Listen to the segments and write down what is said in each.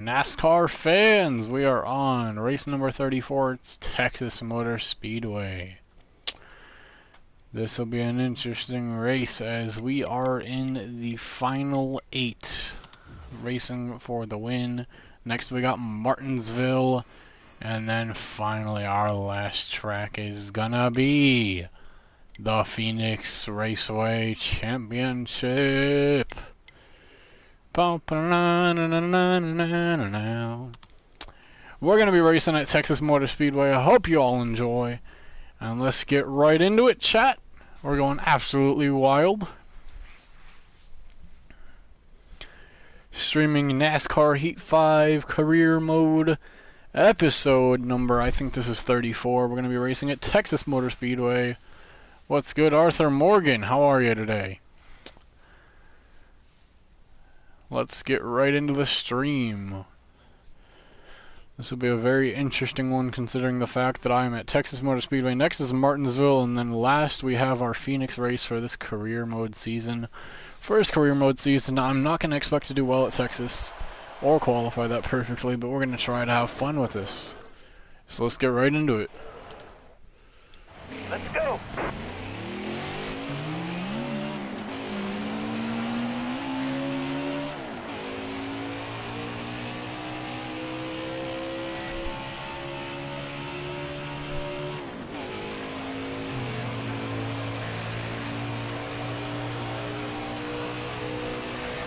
NASCAR fans, we are on race number 34. It's Texas Motor Speedway. This will be an interesting race as we are in the final 8, racing for the win. Next we got Martinsville, and then finally our last track is gonna be the Phoenix Raceway Championship. We're going to be racing at Texas Motor Speedway. I hope you all enjoy. And let's get right into it, chat. We're going absolutely wild. Streaming NASCAR Heat 5 Career Mode episode number, I think this is 34. We're going to be racing at Texas Motor Speedway. What's good, Arthur Morgan? How are you today? Let's get right into the stream. This will be a very interesting one considering the fact that I'm at Texas Motor Speedway. Next is Martinsville, and then last we have our Phoenix race for this career mode season. First career mode season. I'm not going to expect to do well at Texas or qualify that perfectly, but we're going to try to have fun with this. So let's get right into it. Let's go.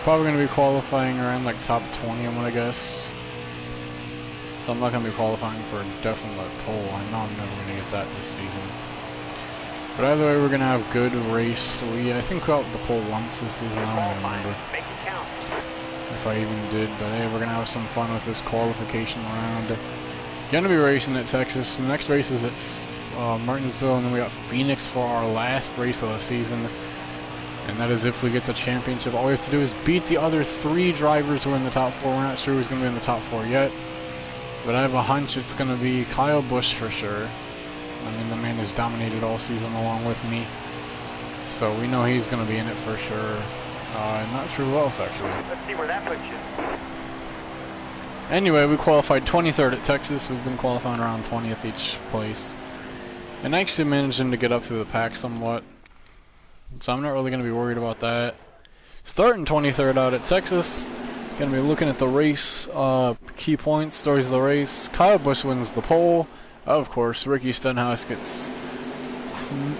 Probably going to be qualifying around like top 20, I'm going to guess. So I'm not going to be qualifying for a definite pole. I know I'm never going to get that this season. But either way, we're going to have good race. I think we got the pole once this season. I don't remember if I even did. But hey, we're going to have some fun with this qualification round. Going to be racing at Texas. The next race is at Martinsville, and then we got Phoenix for our last race of the season. And that is if we get the championship. All we have to do is beat the other 3 drivers who are in the top 4. We're not sure who's going to be in the top 4 yet. But I have a hunch it's going to be Kyle Busch for sure. I mean, the man has dominated all season along with me. So we know he's going to be in it for sure. I'm not sure who else, actually. Let's see where that puts you. Anyway, we qualified 23rd at Texas. We've been qualifying around 20th each place. And actually managing to get up through the pack somewhat. So I'm not really going to be worried about that. Starting 23rd out at Texas. Going to be looking at the race, key points, stories of the race. Kyle Busch wins the pole. Of course, Ricky Stenhouse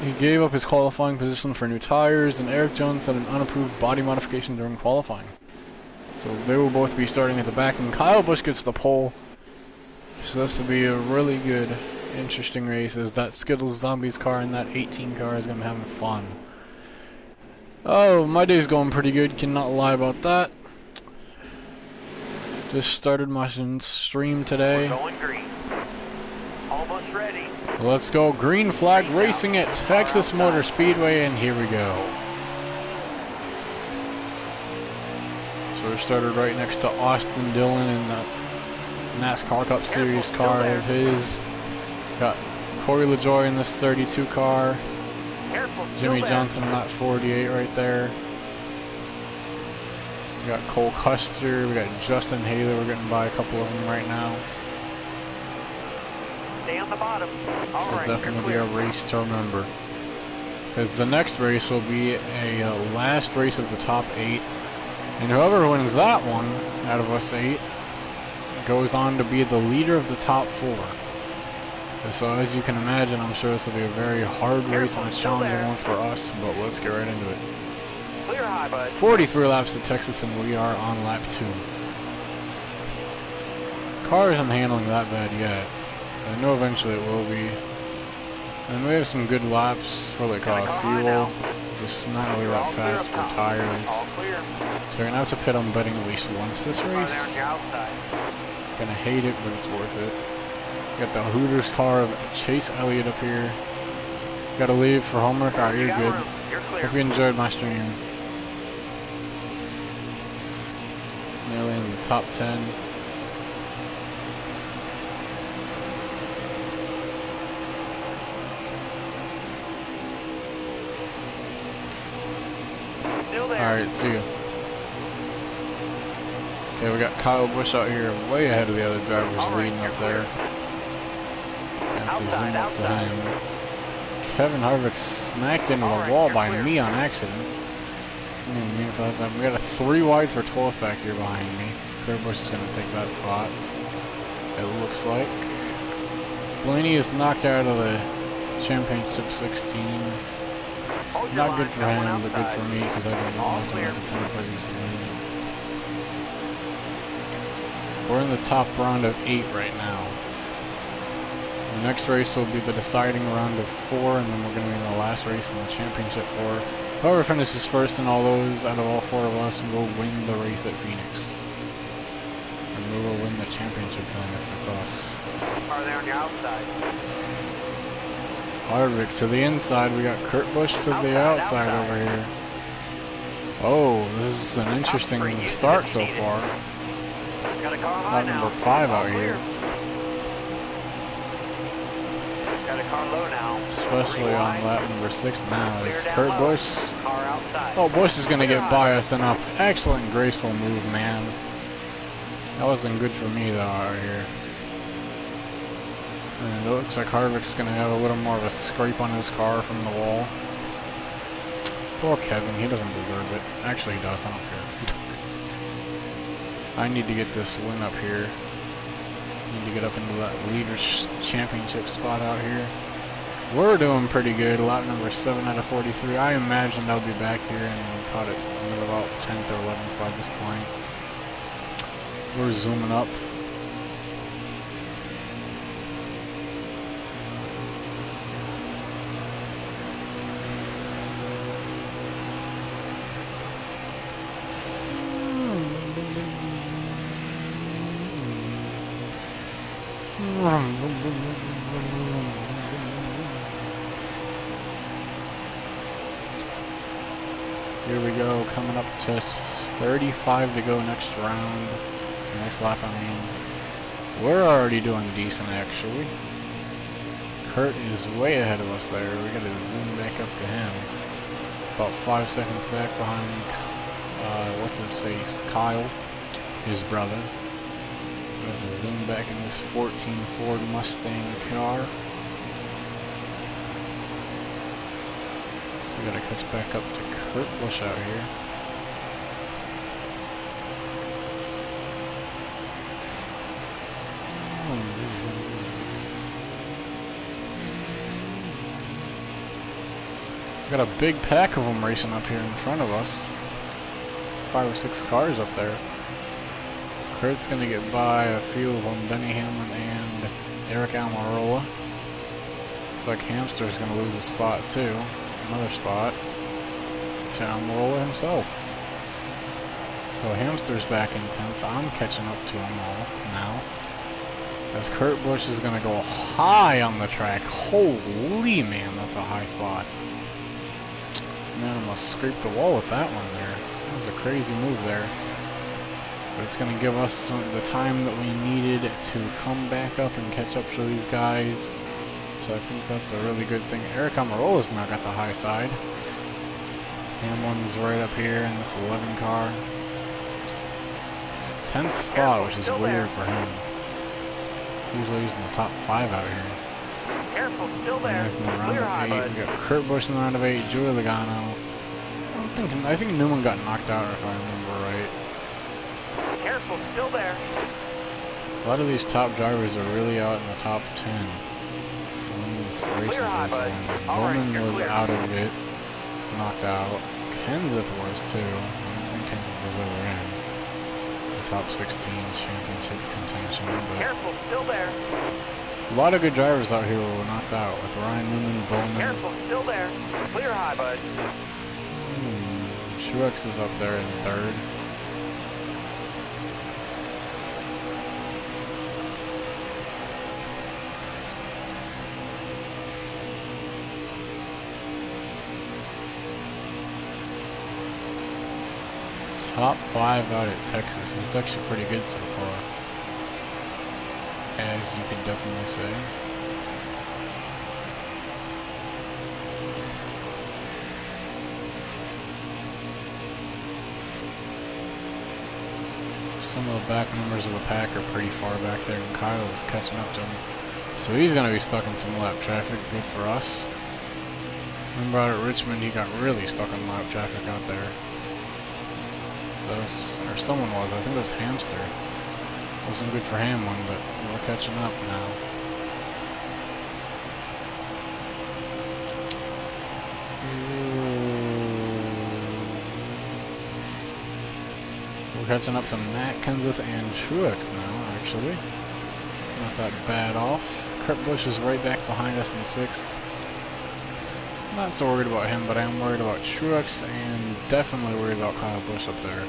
he gave up his qualifying position for new tires, and Eric Jones had an unapproved body modification during qualifying. So they will both be starting at the back, and Kyle Busch gets the pole. So this will be a really good, interesting race, as that Skittles Zombies car and that 18 car is going to be having fun. Oh, my day's going pretty good, cannot lie about that. Just started my stream today. We're going green. Almost ready. Let's go, green flag racing at Texas Motor Speedway, and here we go. So we started right next to Austin Dillon in the NASCAR Cup Series car of his. Got Corey LaJoie in this 32 car. Jimmy Johnson in that 48 right there. We got Cole Custer, we got Justin Haley, we're getting by a couple of them right now. Stay on the bottom. This will definitely be a race to remember. Because the next race will be a last race of the top 8. And whoever wins that one, out of us 8, goes on to be the leader of the top 4. So as you can imagine, I'm sure this will be a very hard race and a challenging one for us, but let's get right into it. Clear high, bud. 43 laps at Texas, and we are on lap 2. Car isn't handling that bad yet. I know eventually it will be. And we have some good laps for like fuel. Just not really that fast for tires. So we're gonna have to pit on betting at least once this race. Gonna hate it, but it's worth it. Got the Hooters car of Chase Elliott up here. Gotta leave for homework. Alright, you're good. Hope you enjoyed my stream. Nearly in the top 10. Alright, see you. Yeah, we got Kyle Busch out here way ahead of the other drivers All right, leading you're up clear. there. I have to Outside, zoom up to outside. him. Kevin Harvick smacked into All the right, wall you're by clear. me on accident. I didn't mean for that time. We got a 3 wide for 12th back here behind me. Kurt Busch is going to take that spot. It looks like. Blaney is knocked out of the championship 16. Hold your Not line, good for got one him, but good outside. for me because I don't All want to clear. miss a time for this win. We're in the top round of 8 right now. The next race will be the deciding round of 4, and then we're going to be in the last race in the championship 4. Whoever finishes first in all those out of all 4 of us will win the race at Phoenix. And we will win the championship then if it's us. Are they on your outside? Harvick to the inside, we got Kurt Busch to the outside over here. Oh, this is an interesting start so far. Got a car high Lap now. number 5 All out clear. here. Got a car low now. Especially Three on wide. lap number 6 now Clear is down Kurt low. Busch. Car outside. Oh, Busch is going to Clear get high. by us and up. Excellent, graceful move, man. That wasn't good for me, though, out here. And it looks like Harvick's going to have a little more of a scrape on his car from the wall. Poor Kevin, he doesn't deserve it. Actually, he does, I don't care. I need to get this win up here. Need to get up into that leaders championship spot out here. We're doing pretty good. Lap number 7 out of 43. I imagine they'll be back here and caught it at about 10th or 11th by this point. We're zooming up. Here we go, coming up to 35 to go next round. Next lap, I mean. We're already doing decent, actually. Kurt is way ahead of us there. We gotta zoom back up to him. About 5 seconds back behind, what's his face? Kyle, his brother. We have to zoom back in this 14 Ford Mustang car. So we gotta catch back up to Kurt Busch out here. Got a big pack of them racing up here in front of us. 5 or 6 cars up there. Kurt's gonna get by a few of them, Denny Hamlin and Eric Almirola. Looks like Hamster's gonna lose a spot too. Another spot to Almirola himself. So Hamster's back in 10th. I'm catching up to him all now. As Kurt Busch is gonna go high on the track. Holy man, that's a high spot. Man, I almost scraped the wall with that one there. That was a crazy move there. But it's going to give us the time that we needed to come back up and catch up to these guys. So I think that's a really good thing. Eric Almirola's now got the high side. Hamlin's right up here in this 11 car. 10th spot, which is weird for him. Usually he's in the top 5 out here. Careful, still there. And he's in the round Clear of high, 8. bud. We got Kurt Busch in the round of 8, Joey Logano. I think Newman got knocked out, if I remember right. Careful, still there. A lot of these top drivers are really out in the top 10. Races high, this bud. one. All right, Bowman you're was clear. out of it, knocked out. Kenseth was too. I don't think Kenseth was ever in the top 16 championship contention. But Careful, still there. a lot of good drivers out here were knocked out, like Ryan Newman, Bowman. Careful, still there. Clear high, bud. Truex is up there in 3rd. Top 5 out at Texas. It's actually pretty good so far, as you can definitely say. Some of the back members of the pack are pretty far back there, and Kyle is catching up to him. So he's going to be stuck in some lap traffic. Good for us. Remember out at Richmond, he got really stuck in lap traffic out there. So, or someone was. I think it was Hamster. Wasn't good for him one, but we're catching up now. We're catching up to Matt, Kenseth, and Truex now, actually. Not that bad off. Kurt Busch is right back behind us in 6th. Not so worried about him, but I am worried about Truex and definitely worried about Kyle Busch up there.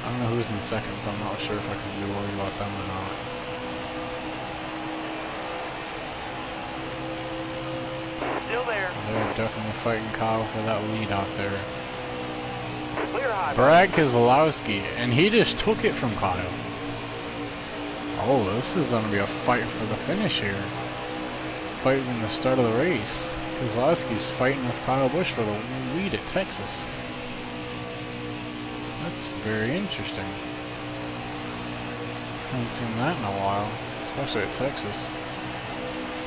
I don't know who's in 2nd, so I'm not sure if I can be worried about them or not. Still there. They're definitely fighting Kyle for that lead out there. Clear high. Brad Keselowski, and he just took it from Kyle. Oh, this is going to be a fight for the finish here. Fight in the start of the race. Keselowski's fighting with Kyle Busch for the lead at Texas. That's very interesting. Haven't seen that in a while, especially at Texas.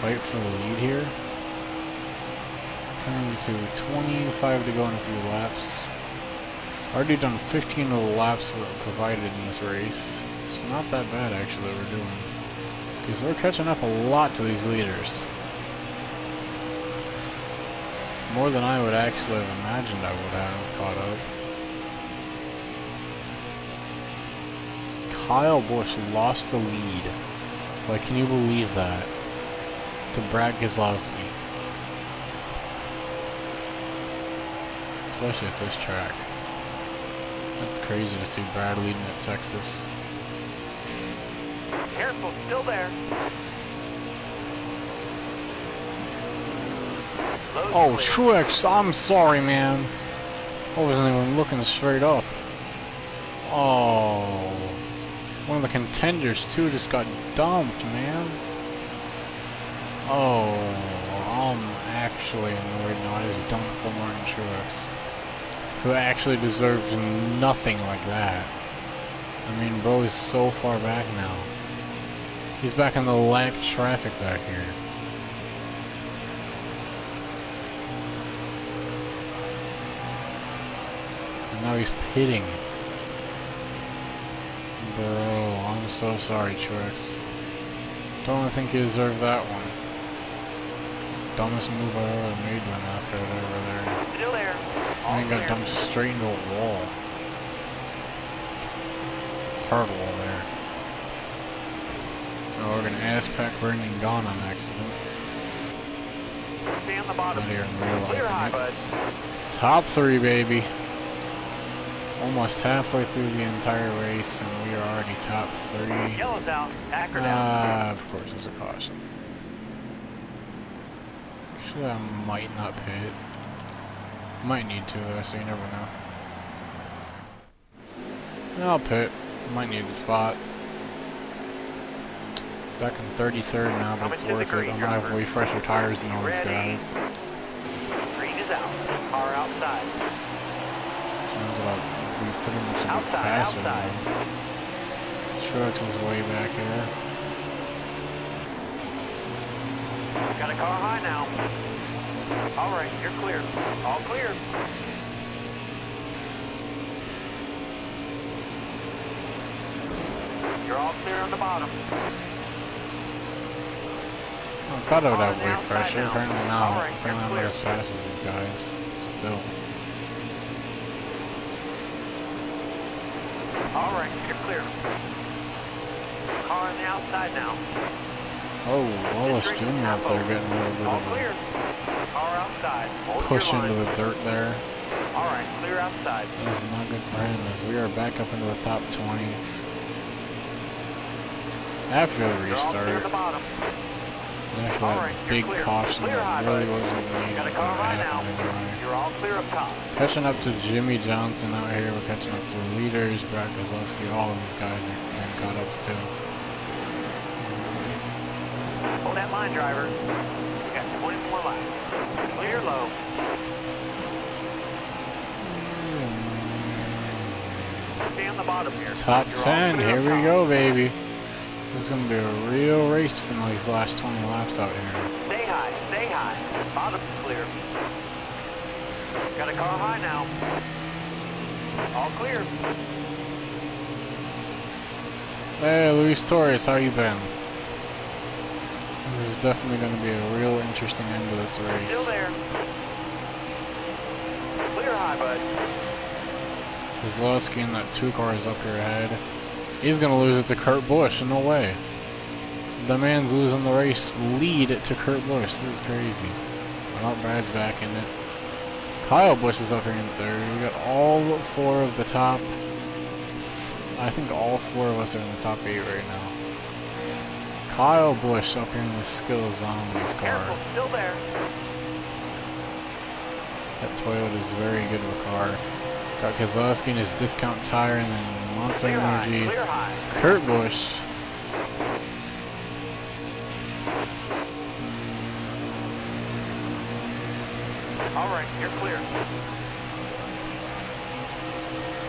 Fight for the lead here. Coming to 25 to go in a few laps. Already done 15 of the laps provided in this race. It's not that bad actually that we're doing. Because we're catching up a lot to these leaders. More than I would actually have imagined I would have caught up. Kyle Busch lost the lead. Like, can you believe that? To Brad Keselowski. Especially at this track. That's crazy to see Brad leading at Texas. Careful, still there. Oh, Truex, I'm sorry, man. I wasn't even looking straight up. Oh. One of the contenders, too, just got dumped, man. Oh, I'm actually annoyed now. I just dumped poor Martin Truex, who actually deserves nothing like that. I mean, bro is so far back now. He's back in the lap traffic back here. And now he's pitting. Bro, I'm so sorry, Truex. Don't think he deserved that one. Dumbest move I ever made by Nascar over there. Still there. I got dumped straight into a wall. Hard wall there. Oh, we're gonna ass pack Brendan Gaughan on accident. Stay on the bottom. Not even Clear high, realizing bud. it. Top 3, baby. Almost halfway through the entire race, and we are already top 3. Yellow's out. Acro down. Of course, there's a caution. Actually, I might not pit. Might need to, though, so you never know. I'll pit. Might need the spot. Back in 33rd now, but it's worth it. I'm gonna have way fresher tires than all these guys. Green is out. Car outside. Sounds like we pretty much a bit Outside, faster outside. now. Truex is way back here. Got a car high now. All right, you're clear. All clear. You're all clear on the bottom. I thought I would have On the way outside fresher. now. Apparently All not. right, Apparently I'm you're not as clear. fast as these guys. Still. All right, you're clear. Car on the outside now. Oh, Wallace Jr. up there getting a little bit All of clear. a Car outside. Hold push your into line. the dirt there. All right, clear outside. That is not good for him, as we are back up into the top 20. After the You're all clear restart, on the bottom. after All that right, you're big clear. caution Clear high, that really bud. wasn't needed Got a to car high now. happen anyway. You're all clear up top. Catching up to Jimmy Johnson out here, we're catching up to the leaders, Brad Keselowski, all of these guys are getting caught up to. Hold that line, driver. You got 24 laps. Clear low. stay on the bottom here. Top You're all 10, clear here up we top. go, baby. This is gonna be a real race for these last 20 laps out here. Stay high, stay high. Bottom's clear. Got a car high now. All clear. Hey, Luis Torres, how you been? This is definitely going to be a real interesting end to this Still race. there. Clear high, bud. Kozlowski in that 2 cars up here ahead. He's going to lose it to Kurt Busch, no way. The man's losing the race lead to Kurt Busch. This is crazy. Well, Brad's back in it. Kyle Busch is up here in 3rd. We got all 4 of the top. I think all 4 of us are in the top 8 right now. Kyle Busch up here in the skill zone with his car. Careful, still there. That Toyota is very good of a car. Got Kozlowski in his discount tire and then Monster Clear high, Energy. clear high. Kurt Busch. All right, you're clear.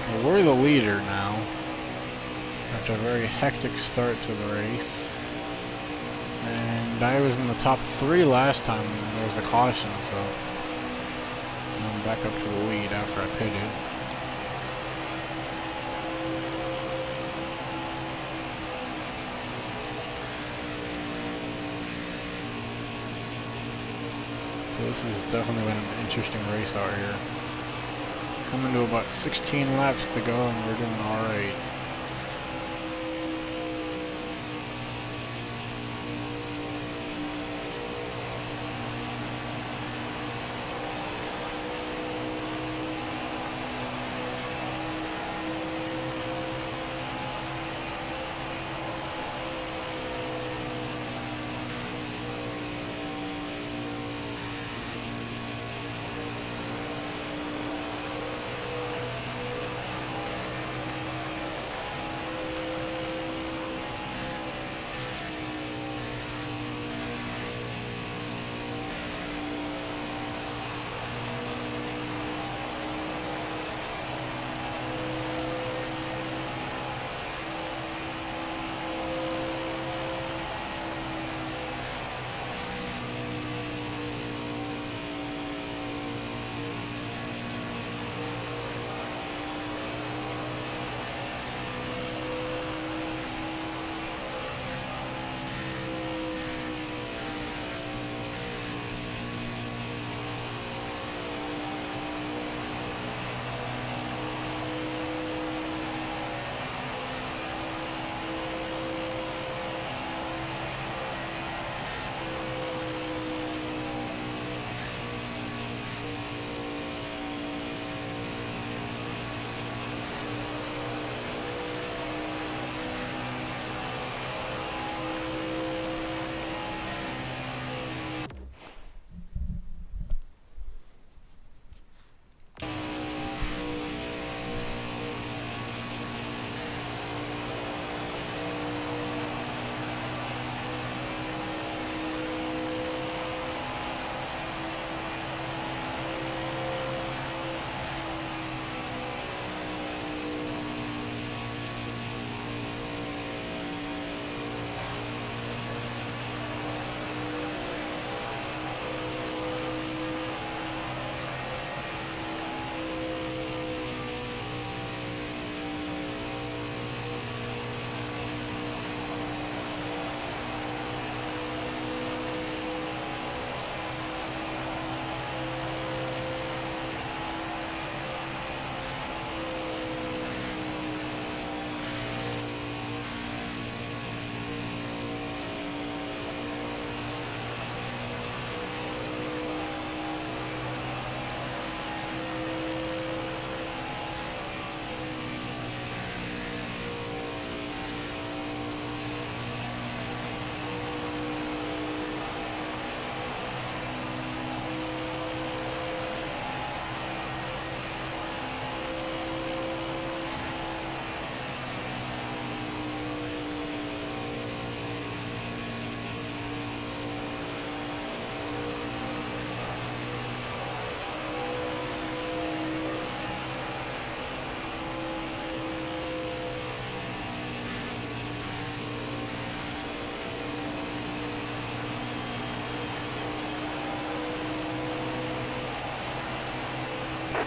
Well, we're the leader now. After a very hectic start to the race. And I was in the top 3 last time and there was a caution, so I'm back up to the lead after I pitted. So this has definitely been an interesting race out here. Coming to about 16 laps to go and we're doing alright.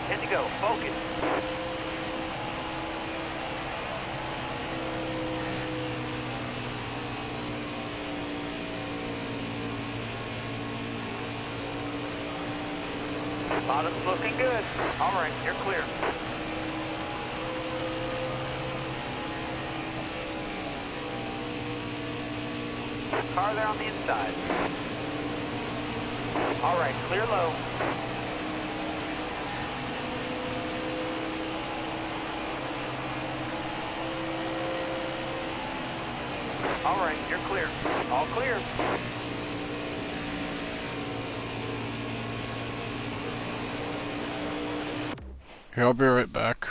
10 to go. Focus. Bottom's looking good. All right, you're clear. Car there on the inside. All right, clear low. All right, you're clear. All clear. Okay, I'll be right back.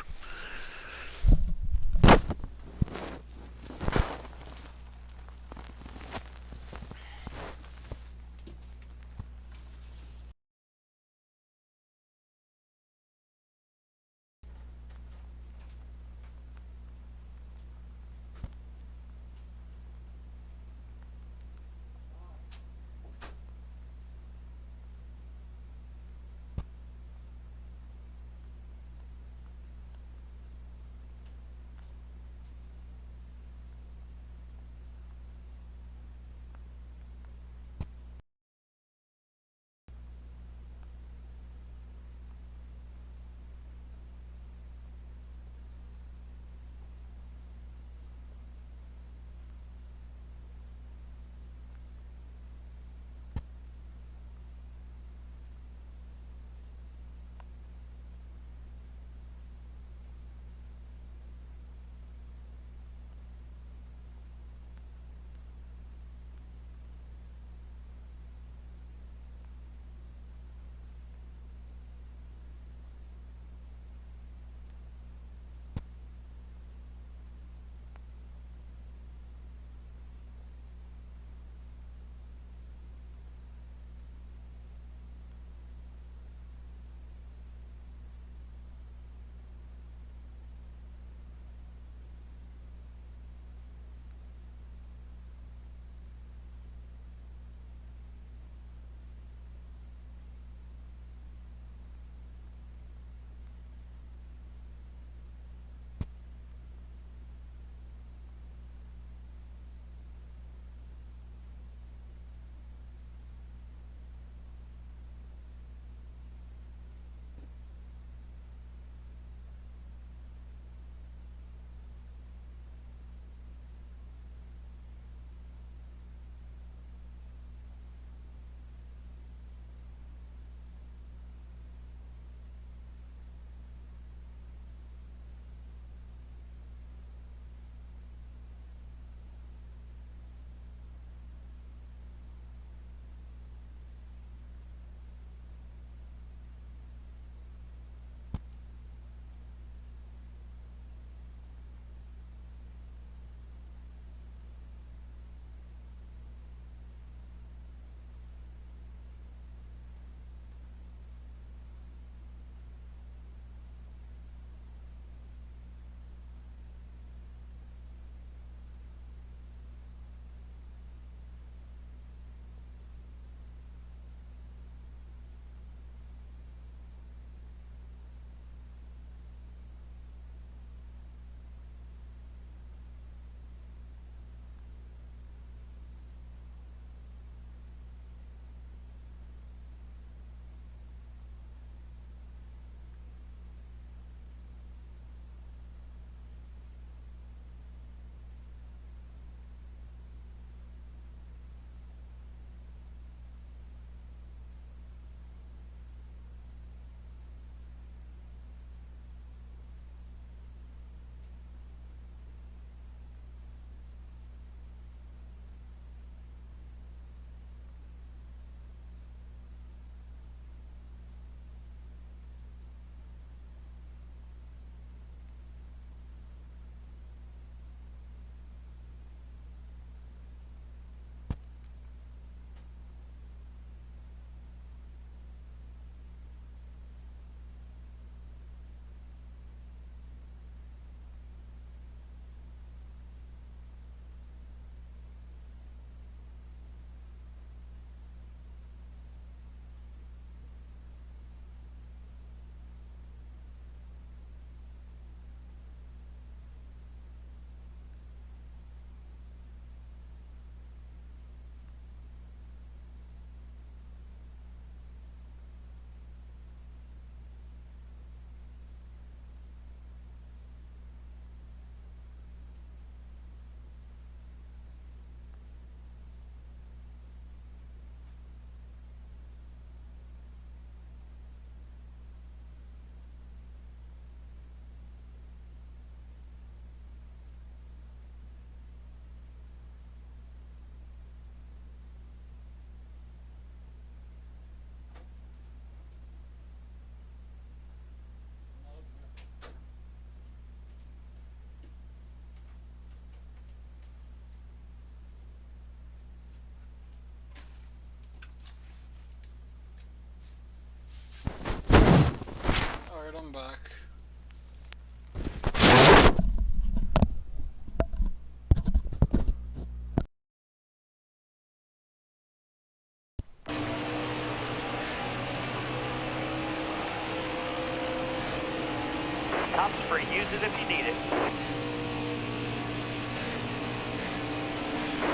Top's free. Use it if you need it.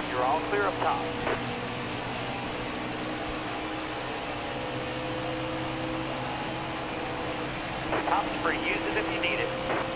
You're all clear up top. Top's free. Use it if you need it.